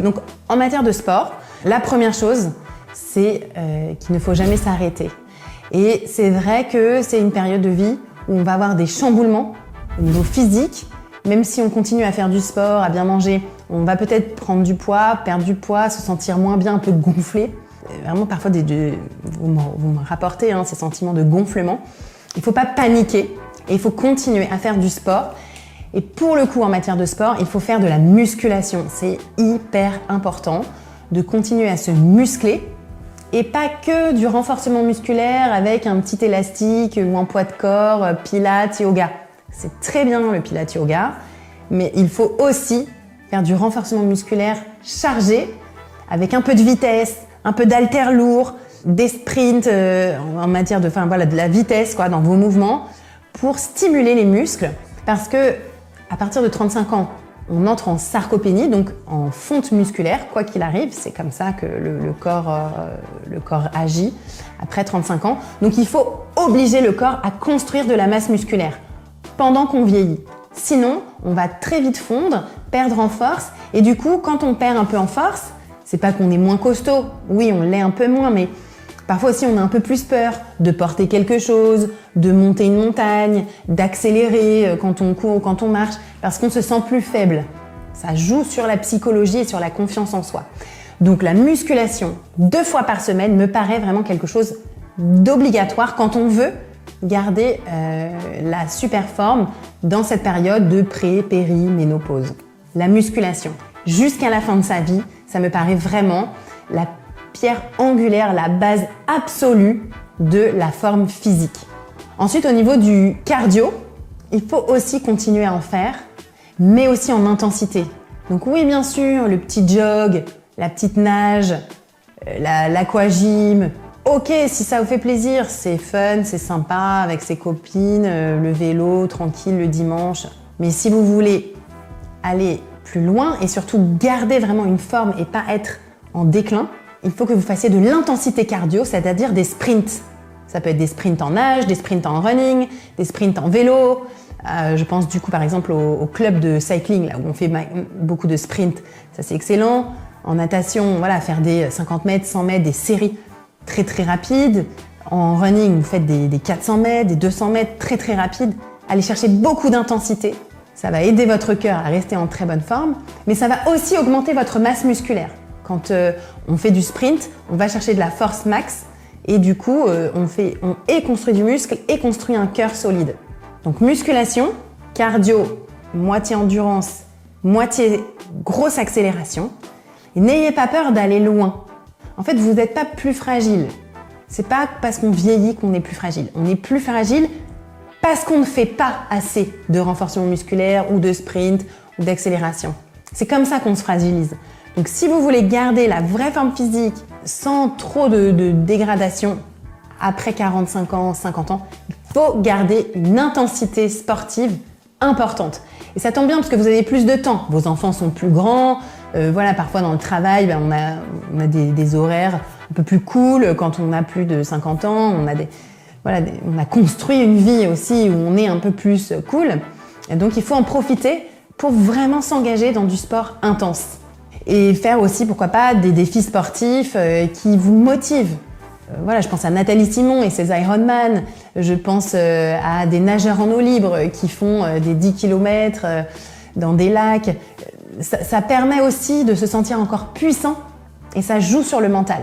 Donc en matière de sport, la première chose, c'est qu'il ne faut jamais s'arrêter. Et c'est vrai que c'est une période de vie où on va avoir des chamboulements au niveau physique. Même si on continue à faire du sport, à bien manger, on va peut-être prendre du poids, perdre du poids, se sentir moins bien, un peu gonflé. Vraiment parfois vous me rapportez ces sentiments de gonflement. Il ne faut pas paniquer et il faut continuer à faire du sport. Et pour le coup, en matière de sport, il faut faire de la musculation. C'est hyper important de continuer à se muscler et pas que du renforcement musculaire avec un petit élastique ou un poids de corps, pilates, yoga. C'est très bien le pilates yoga, mais il faut aussi faire du renforcement musculaire chargé avec un peu de vitesse, un peu d'haltères lourds, des sprints en matière de la vitesse dans vos mouvements pour stimuler les muscles parce que à partir de 35 ans, on entre en sarcopénie, donc en fonte musculaire, quoi qu'il arrive. C'est comme ça que le corps agit après 35 ans. Donc il faut obliger le corps à construire de la masse musculaire pendant qu'on vieillit. Sinon, on va très vite fondre, perdre en force. Et du coup, quand on perd un peu en force, c'est pas qu'on est moins costaud. Oui, on l'est un peu moins, mais parfois aussi, on a un peu plus peur de porter quelque chose, de monter une montagne, d'accélérer quand on court ou quand on marche, parce qu'on se sent plus faible. Ça joue sur la psychologie et sur la confiance en soi. Donc la musculation 2 fois par semaine me paraît vraiment quelque chose d'obligatoire quand on veut garder la super forme dans cette période de pré-péri-ménopause. La musculation jusqu'à la fin de sa vie, ça me paraît vraiment la pierre angulaire, la base absolue de la forme physique. Ensuite, au niveau du cardio, il faut aussi continuer à en faire, mais aussi en intensité. Donc oui, bien sûr, le petit jog, la petite nage, l'aquagym. Ok, si ça vous fait plaisir, c'est fun, c'est sympa avec ses copines, le vélo, tranquille le dimanche. Mais si vous voulez aller plus loin et surtout garder vraiment une forme et pas être en déclin, il faut que vous fassiez de l'intensité cardio, c'est-à-dire des sprints. Ça peut être des sprints en nage, des sprints en running, des sprints en vélo. Je pense du coup par exemple au club de cycling là où on fait beaucoup de sprints. Ça c'est excellent. En natation, faire des 50 mètres, 100 mètres, des séries très très rapides. En running, vous faites des 400 mètres, des 200 mètres très très rapides. Allez chercher beaucoup d'intensité. Ça va aider votre cœur à rester en très bonne forme, mais ça va aussi augmenter votre masse musculaire. Quand on fait du sprint, on va chercher de la force max et du coup, on construit du muscle et construit un cœur solide. Donc musculation, cardio, moitié endurance, moitié grosse accélération. Et n'ayez pas peur d'aller loin. En fait, vous n'êtes pas plus fragile. C'est pas parce qu'on vieillit qu'on est plus fragile. On est plus fragile parce qu'on ne fait pas assez de renforcement musculaire ou de sprint ou d'accélération. C'est comme ça qu'on se fragilise. Donc si vous voulez garder la vraie forme physique sans trop de dégradation après 45 ans, 50 ans, il faut garder une intensité sportive importante. Et ça tombe bien parce que vous avez plus de temps. Vos enfants sont plus grands. Parfois dans le travail, on a des horaires un peu plus cool. Quand on a plus de 50 ans, on a construit une vie aussi où on est un peu plus cool. Et donc il faut en profiter pour vraiment s'engager dans du sport intense. Et faire aussi, pourquoi pas, des défis sportifs qui vous motivent. Je pense à Nathalie Simon et ses Ironman. Je pense à des nageurs en eau libre qui font des 10 km dans des lacs. Ça permet aussi de se sentir encore puissant et ça joue sur le mental.